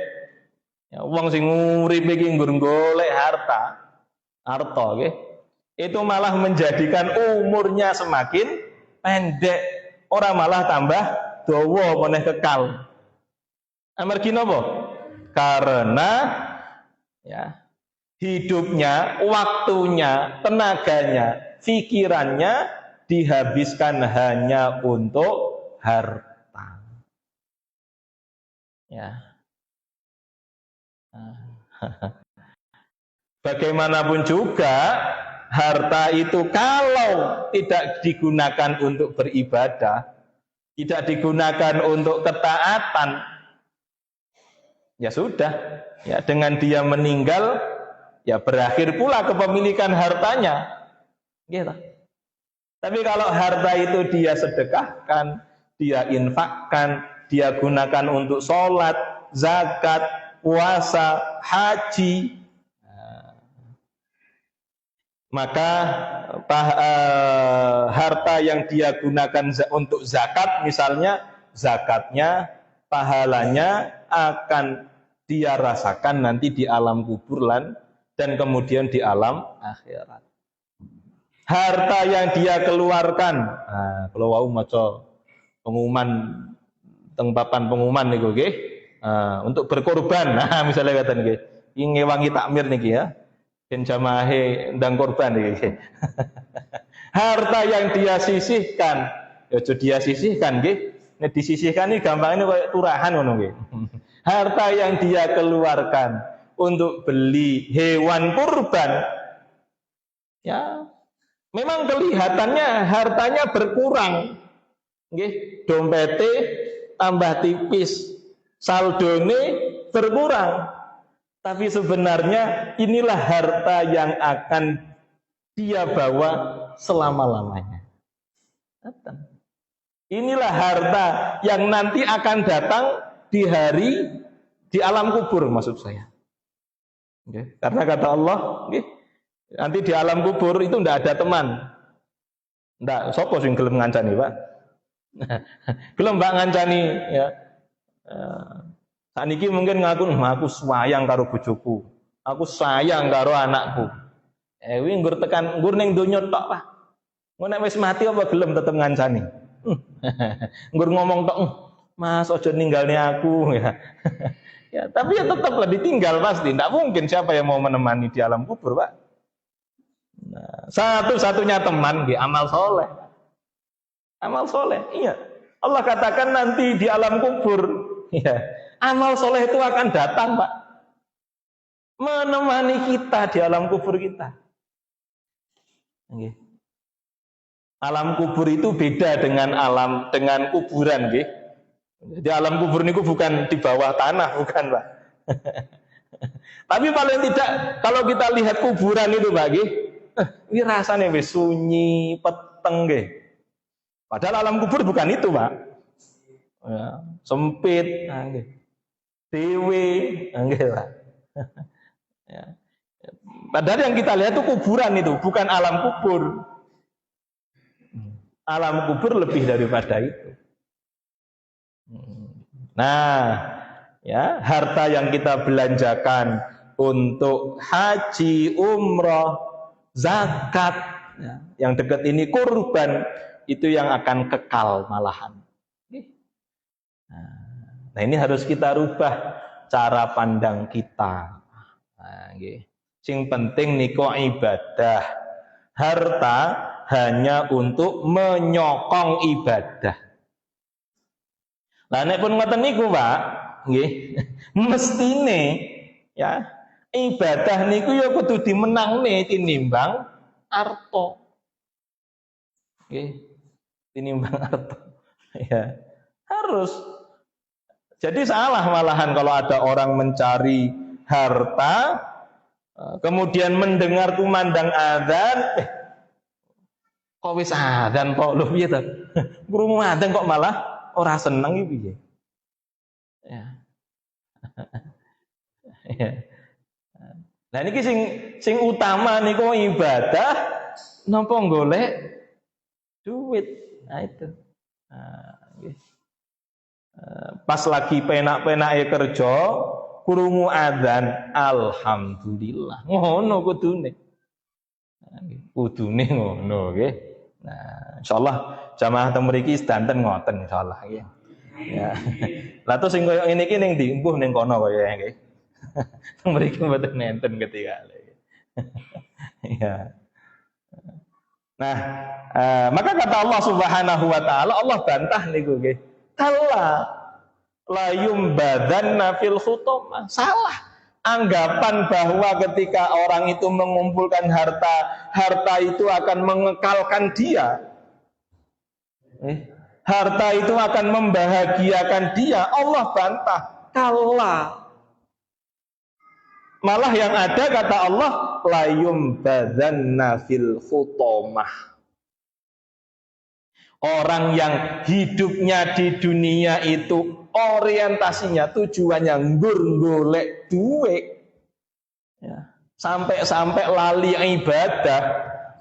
Ya, wong sing urip iki golek harta nggih. Itu malah menjadikan umurnya semakin pendek. Orang malah tambah dawa meneh kekal. Amargi napa? Karena ya, hidupnya, waktunya, tenaganya, pikirannya dihabiskan hanya untuk harta. Ya. Bagaimanapun juga harta itu kalau tidak digunakan untuk beribadah, tidak digunakan untuk ketaatan, ya sudah, ya dengan dia meninggal, ya berakhir pula kepemilikan hartanya. Gitu. Tapi kalau harta itu dia sedekahkan, dia infakkan, dia gunakan untuk sholat, zakat, puasa, haji, maka harta yang dia gunakan untuk zakat misalnya, zakatnya, pahalanya akan dia rasakan nanti di alam kubur dan kemudian di alam akhirat. Harta yang dia keluarkan, kalau wau maca pengumuman teng papan pengumuman niku nggih, untuk berkorban. Nah, misalnya kata nggih, iki ngewangi takmir niki ya. Ben jamaahe ndang korban iki. Harta yang dia sisihkan, ya aja dia sisihkan nggih. Nek disisihkan iki gampangane koyo turahan ngono nggih. Harta yang dia keluarkan untuk beli hewan kurban, ya memang kelihatannya hartanya berkurang, nggih, dompete tambah tipis, saldone berkurang. Tapi sebenarnya inilah harta yang akan dia bawa selama-lamanya. Inilah harta yang nanti akan datang di alam kubur maksud saya. Okay. Karena kata Allah, okay, nanti di alam kubur itu tidak ada teman. Tidak, sopo sing gelem ngancani, Pak. Gelem Mbak ngancani ya. Saniki mungkin ngaku sayang karo bojoku. Aku sayang karo anakku. Kuwi nggur tekan nggur ning donya tok, Pak. Ngono nek wis mati apa gelem tetep ngancani. Nggur ngomong tok, Mas ojo ninggalne aku ya. Ya, tapi ya tetaplah ditinggal pasti. Tidak mungkin siapa yang mau menemani di alam kubur, Pak. Nah, satu-satunya teman di amal soleh. Amal soleh, iya. Allah katakan nanti di alam kubur, ya, amal soleh itu akan datang, Pak, menemani kita di alam kubur kita. Okay. Alam kubur itu beda dengan kuburan, gitu. Di alam kubur niku bukan di bawah tanah, bukan, Pak. Tapi paling tidak kalau kita lihat kuburan itu, Pak, ini rasanya wis sunyi, peteng, nggih. Padahal alam kubur bukan itu, Pak. Ya, sempit, nggih. Dewe, nggih, Pak. Ya. Padahal yang kita lihat itu kuburan itu, bukan alam kubur. Alam kubur lebih daripada itu. Nah, ya, harta yang kita belanjakan untuk haji, umroh, zakat, ya, yang dekat ini kurban, itu yang akan kekal malahan. Nah, ini harus kita rubah cara pandang kita. Nah, sing penting niku ibadah. Harta hanya untuk menyokong ibadah. Lah nek pun ngoten niku, Pak, nggih, mestine ya ibadah niku ya kudu dimenangne tinimbang arta. Nggih. Tinimbang arta. Ya, harus. Jadi salah malahan kalau ada orang mencari harta kemudian mendengar kumandang adzan, kok wis adzan kok lho piye to? Krungu adzan kok malah ora seneng iki piye? Ya. Ya. Nah niki sing utama niku ibadah napa golek duit. Nah itu. Nah, pas lagi penak-penake kerja, krungu adzan, alhamdulillah. Ngono kudune. Kudune ngono nggih. Nah, insyaallah jamaah teng mriki sedanten ngoten insyaallah nggih. Ya. Lah terus sing koyo ngene iki ning ndi? Mbuh ning kono kaya nggih. Teng mriki mboten nenten ketika. Ya. Nah, maka kata Allah Subhanahu wa taala, Allah bantah niku nggih. Kalla la yumbadanna fil khutamah. Salah anggapan bahwa ketika orang itu mengumpulkan harta itu akan mengekalkan dia. Harta itu akan membahagiakan dia. Allah bantah. Kalla. Malah yang ada kata Allah, layum badanna fil khutamah. Orang yang hidupnya di dunia itu orientasinya, tujuannya golek duit, ya. Sampai-sampai lali ibadah,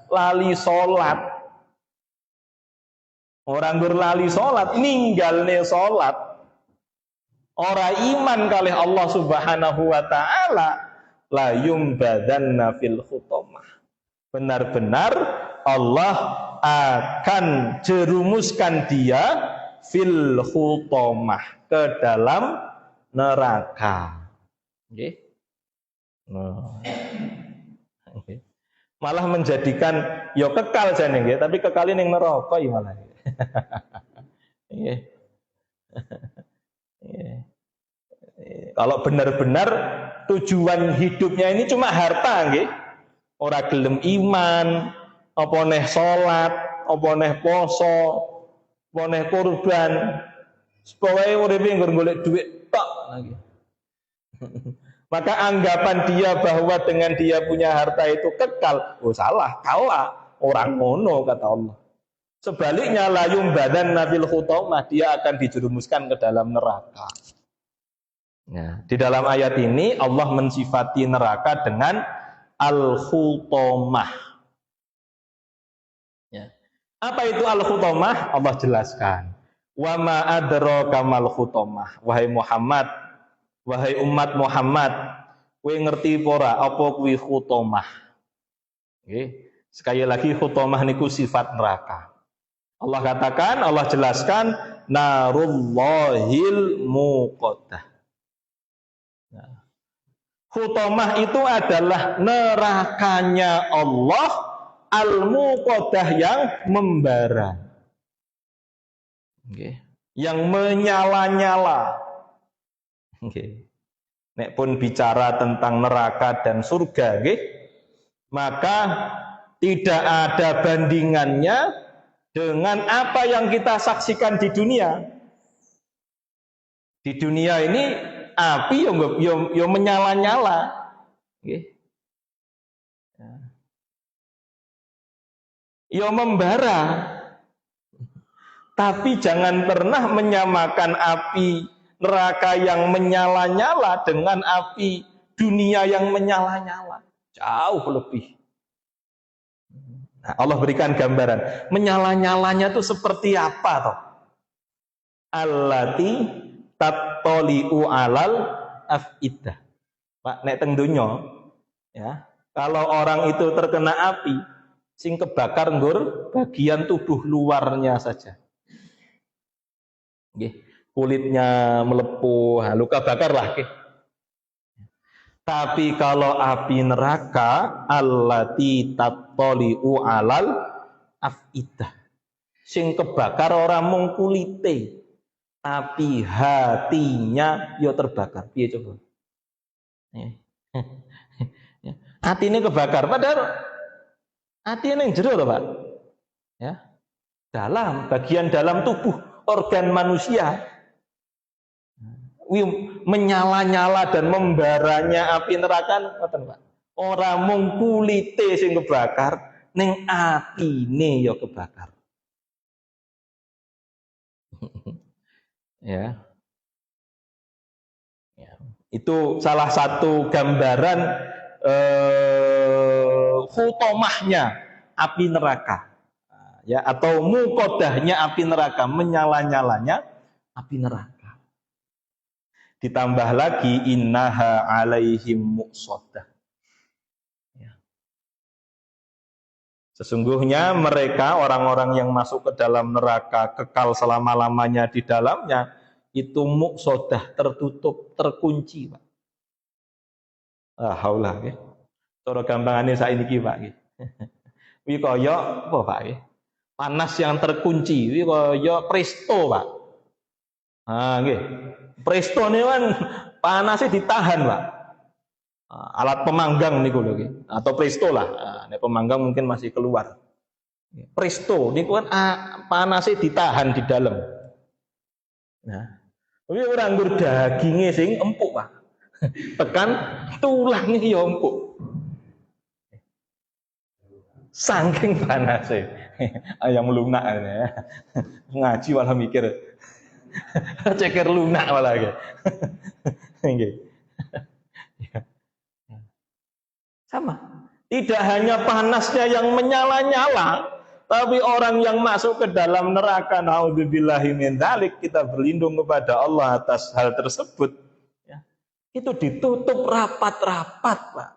lali sholat. Orang lali sholat, ninggalne sholat. Orang iman kalih Allah Subhanahu wa ta'ala, layum badanna fil khutamah. Benar-benar Allah akan jerumuskan dia fil khutamah, ke dalam neraka. Okay. Okay. Malah menjadikan yo kekal jane nggih, tapi kekal ning neraka ya malah. Okay. Kalau benar-benar tujuan hidupnya ini cuma harta nggih, ora gelem iman, apa neh salat, apa neh poso, apa neh kurban, supaya uripe nggon golek duit tok lagi. Maka anggapan dia bahwa dengan dia punya harta itu kekal, oh salah, kalah, orang ngono kata Allah. Sebaliknya layum badan nafil khutamah, dia akan dijerumuskan ke dalam neraka. Ya, di dalam ayat ini Allah mensifati neraka dengan al-khutamah. Ya. Apa itu al-khutamah? Allah jelaskan. Wa ma adraka mal khutamah. Wahai Muhammad, wahai umat Muhammad, kowe ngerti ora apa kuwi khutamah? Nggih. Sekali lagi khutamah niku sifat neraka. Allah katakan, Allah jelaskan narullahil muqaddah. Nah, khutamah itu adalah nerakanya Allah al-muqaddah yang membara, okay. Yang menyala-nyala. Okay. Nek pun bicara tentang neraka dan surga, okay, maka tidak ada bandingannya dengan apa yang kita saksikan di dunia. Di dunia ini api yang menyala-nyala, okay. Yang membara, tapi jangan pernah menyamakan api neraka yang menyala-nyala dengan api dunia yang menyala-nyala, jauh lebih. Nah, Allah berikan gambaran menyala-nyalanya itu seperti apa toh? Allati tattoli'u alal af'idah. Pak, nek teng donya, ya, kalau orang itu terkena api, sing kebakar nggur bagian tubuh luarnya saja. Nggih, kulitnya melepuh, luka bakar lah, nggih. Tapi kalau api neraka allati tattoli'u alal af'idah. Sing kebakar orang mung kulite, tapi hatinya yo terbakar. Piye coba? Atine kebakar, padahal atine ning jero to, Pak. Ya. Dalam, bagian dalam tubuh organ manusia. Menyala-nyala dan membaranya api neraka ngoten, Pak. Ora mung kulite sing kebakar, ning atine yo kebakar. Ya. Ya. Itu salah satu gambaran khutamahnya api neraka, ya, atau muqaddahnya api neraka, menyala-nyalanya api neraka. Ditambah lagi innaha alaihim muqsaddah, ya. Sesungguhnya mereka orang-orang yang masuk ke dalam neraka kekal selama-lamanya di dalamnya itu muqsaddah, tertutup, terkunci, Pak. Haulah nggih. Cara gampangane saiki Pak nggih. Wi kaya apa Pak nggih? Panas yang terkunci, wi kaya presto, Pak. Nggih. Presto niku kan panasnya ditahan, Pak. Alat pemanggang niku lho nggih. Atau presto lah. Nek pemanggang mungkin masih keluar. Presto niku kan panasnya ditahan di dalam. Nah, wi ora nggur daginge sing empuk, Pak. Tekan tulangnya ya empuk. Saking panasnya. Ayam lunak ya. Ngaji malah mikir. Ceker lunak malah ya. Sama. Tidak hanya panasnya yang menyala-nyala, tapi orang yang masuk ke dalam neraka, naudzubillahi min dzalik, kita berlindung kepada Allah atas hal tersebut. Ya. Itu ditutup rapat-rapat, Pak.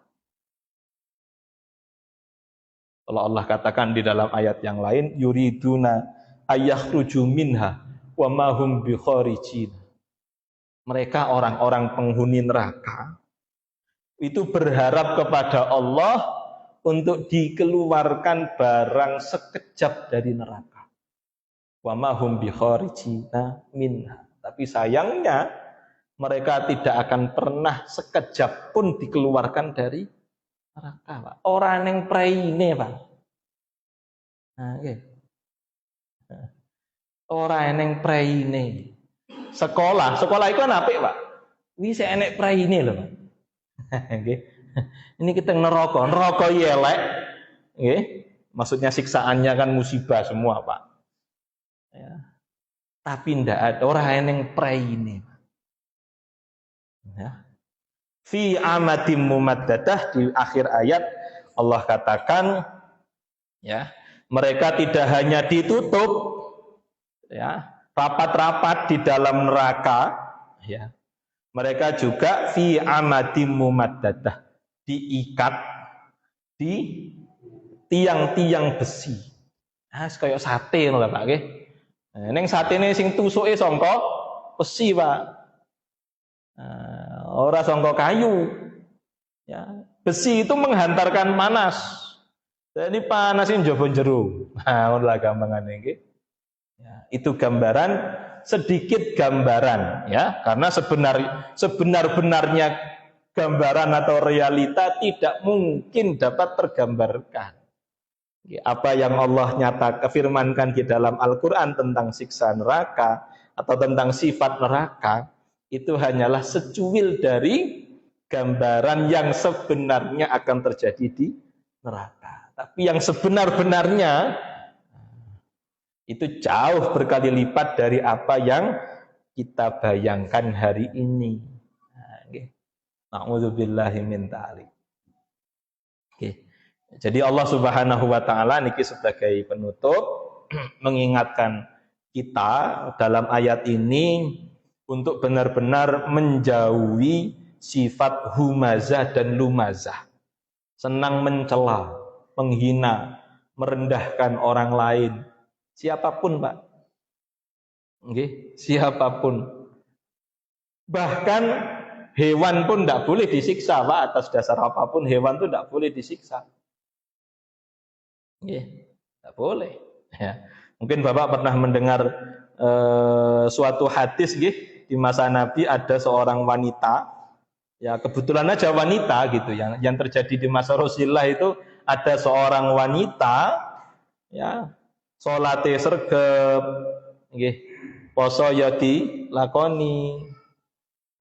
Kalau Allah katakan di dalam ayat yang lain, yuriduna ayakhruju minha wa ma hum bikharijin. Mereka orang-orang penghuni neraka itu berharap kepada Allah untuk dikeluarkan barang sekejap dari neraka. Wa ma hum bikharijina minha. Tapi sayangnya mereka tidak akan pernah sekejap pun dikeluarkan dari neraka, Pak. Orang yang praine, Pak. Nah, okay. Orang yang praine. Sekolah itu kan apik, Pak. Wis enek praine lho, Pak. Nggih. Ini kita neraka elek. Nggih. Maksudnya siksaannya kan musibah semua, Pak. Ya. Tapi ndak ada orang yang praine. Ya. Fi amatim mumaddadah, di akhir ayat Allah katakan ya, mereka tidak hanya ditutup ya, rapat-rapat di dalam neraka ya. Mereka juga fi amatim mumaddadah, diikat di tiang-tiang besi. Ah, kaya sate ngono lho Pak nggih. Ning satene sing tusuke sangka besi, Pak. Ora sangka kayu. Ya, besi itu menghantarkan panas. Jadi panasin njaba jero. Nah, ngono lah gampangane nggih. Ya, itu gambaran, sedikit gambaran ya, karena sebenar-benarnya gambaran atau realita tidak mungkin dapat tergambarkan. Apa yang Allah firmankan di dalam Al-Qur'an tentang siksa neraka atau tentang sifat neraka, itu hanyalah secuil dari gambaran yang sebenarnya akan terjadi di neraka. Tapi yang sebenar-benarnya itu jauh berkali lipat dari apa yang kita bayangkan hari ini. Na'udzubillahi min dzalik. Jadi Allah Subhanahu wa taala niki sebagai penutup mengingatkan kita dalam ayat ini untuk benar-benar menjauhi sifat humazah dan lumazah. Senang mencela, menghina, merendahkan orang lain. Siapapun, Pak. Nggih, siapapun. Bahkan hewan pun tidak boleh disiksa, Pak. Atas dasar apapun hewan itu tidak boleh disiksa. Nggih, tidak boleh. Ya. Mungkin Bapak pernah mendengar suatu hadis nggih, di masa Nabi ada seorang wanita, ya kebetulan aja wanita gitu, yang terjadi di masa Rasulullah itu ada seorang wanita, ya salate sregep, nggih, poso ya dilakoni.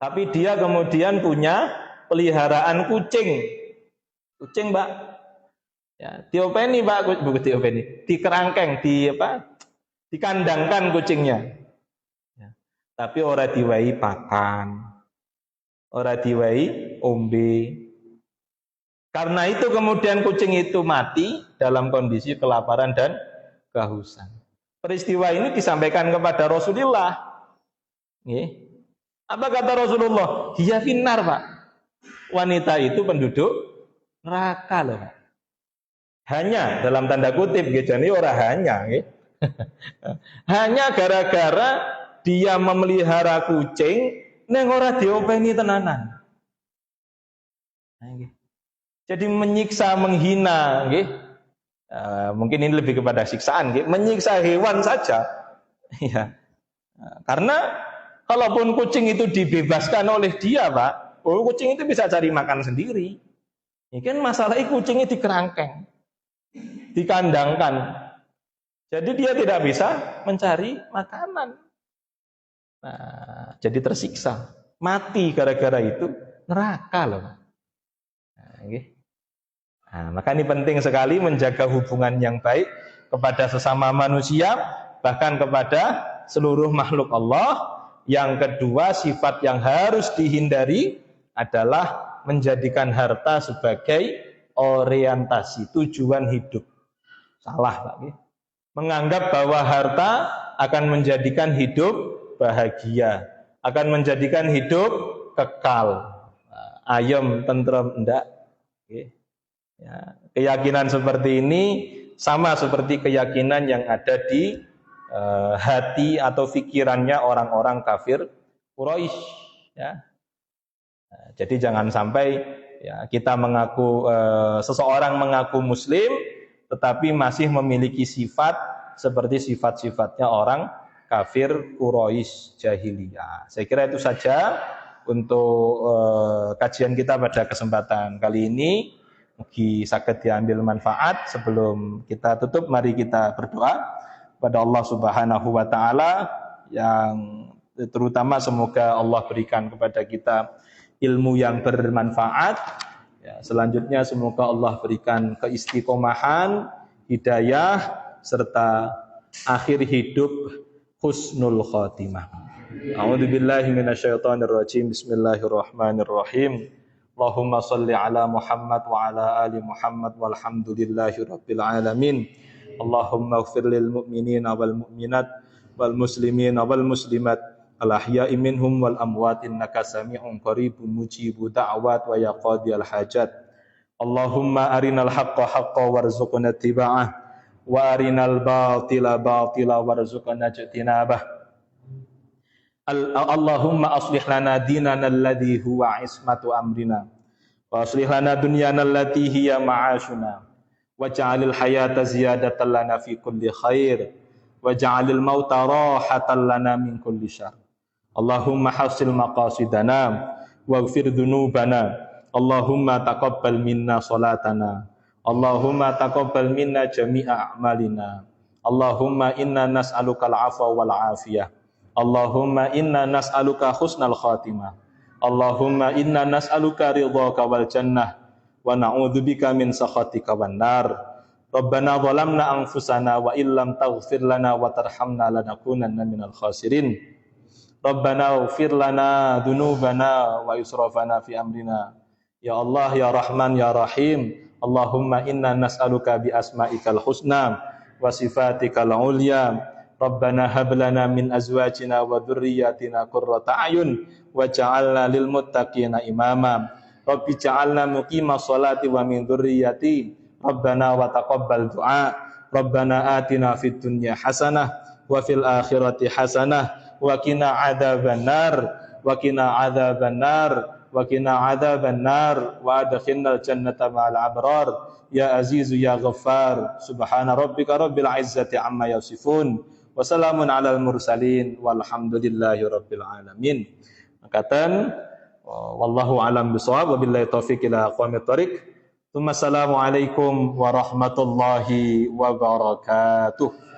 Tapi dia kemudian punya peliharaan kucing. Kucing, Mbak. Ya, diopeni, Pak, bukan diopeni, dikerangkeng, dikandangkan kucingnya. Ya. Tapi ora diwai pakan, ora diwai ombe. Karena itu kemudian kucing itu mati dalam kondisi kelaparan dan kehausan. Peristiwa ini disampaikan kepada Rasulullah. Nggih. Apa kata Rasulullah? Dia finnar, Pak. Wanita itu penduduk neraka loh, Pak. Hanya dalam tanda kutip, jadi orang hanya, hanya gara-gara dia memelihara kucing, neng ora diopeni tenanan. Jadi menyiksa, menghina, mungkin ini lebih kepada siksaan, menyiksa hewan saja, ya. Karena kalaupun kucing itu dibebaskan oleh dia, Pak, kucing itu bisa cari makan sendiri. Ini kan masalahnya kucingnya dikerangkeng, dikandangkan, jadi dia tidak bisa mencari makanan. Nah, jadi tersiksa, mati gara-gara itu, neraka loh. Nah, Nah, maka ini penting sekali menjaga hubungan yang baik kepada sesama manusia, bahkan kepada seluruh makhluk Allah. Yang kedua, sifat yang harus dihindari adalah menjadikan harta sebagai orientasi, tujuan hidup. Salah, Pak. Menganggap bahwa harta akan menjadikan hidup bahagia, akan menjadikan hidup kekal, ayem, tentrem, enggak. Ya, keyakinan seperti ini sama seperti keyakinan yang ada di hati atau pikirannya orang-orang kafir Quraisy. Ya. Jadi jangan sampai ya, kita mengaku seseorang mengaku Muslim, tetapi masih memiliki sifat seperti sifat-sifatnya orang kafir Quraisy jahiliyah. Saya kira itu saja untuk kajian kita pada kesempatan kali ini. Mugi saged diambil manfaat. Sebelum kita tutup, mari kita berdoa pada Allah Subhanahu wa taala, yang terutama semoga Allah berikan kepada kita ilmu yang bermanfaat. Ya, selanjutnya semoga Allah berikan keistiqomahan, hidayah, serta akhir hidup husnul khotimah. A'udzubillahi minasyaitonirrajim. Bismillahirrahmanirrahim. Allahumma shalli ala Muhammad wa ala ali Muhammad walhamdulillahi rabbil alamin. Allahumma ighfir lil mu'minina wal mu'minat wal muslimina wal muslimat al ahya'i minhum wal amwat innaka sami'un qaribun mujibud da'wat wa ya qadiyal hajat. Allahumma arinal haqqa haqqan warzuqna ittiba'ah wa arinal batila batila warzuqna ijtinabah. Allahumma aslih lana dinana alladhi huwa ismatu amrina wa aslih lana dunyana allati hiya ma'ashuna waj'alil hayata ziyadatan lana fi kulli khair waj'alil mauta rahatan lana min kulli syarr. Allahumma hasil maqasidana waghfir dzunubana. Allahumma taqabbal minna salatana. Allahumma taqabbal minna jami'a a'malina. Allahumma inna nas'alukal afwa wal afiyah. Allahumma inna nas'aluka husnal khatimah. Allahumma inna nas'aluka ridhaka wal jannah wa na'udzubika min sakhatika wan nar. Rabbana zalamna anfusana wa illam taghfir lana wa tarhamna lanakunanna minal khasirin. Rabbana ighfir lana dzunubana wa israfana fi amrina. Ya Allah, ya Rahman, ya Rahim. Allahumma inna nas'aluka bi asma'ikal husna wa sifatikal ulya. Rabbana hab lana min azwajina wa dzurriyyatina qurrata a'yun waj'alna lil muttaqina imama. Rabbi ja'alna muqimas sholati wa min dzurriyyati. Rabbana wa taqabbal du'a. Rabbana atina fid dunya hasanah wa fil akhirati hasanah wa qina adzabannar wa qina adzabannar wa qina adzabannar wa adkhilnal jannata ma'al abrar ya azizu ya ghaffar. Subhana rabbika rabbil izzati amma yasifun wa salamun alal mursalin walhamdulillahi rabbil alamin. Makatan wallahu alam bisawab wabillahi taufiq ila aqwamit thoriq. Assalamualaikum warahmatullahi wabarakatuh.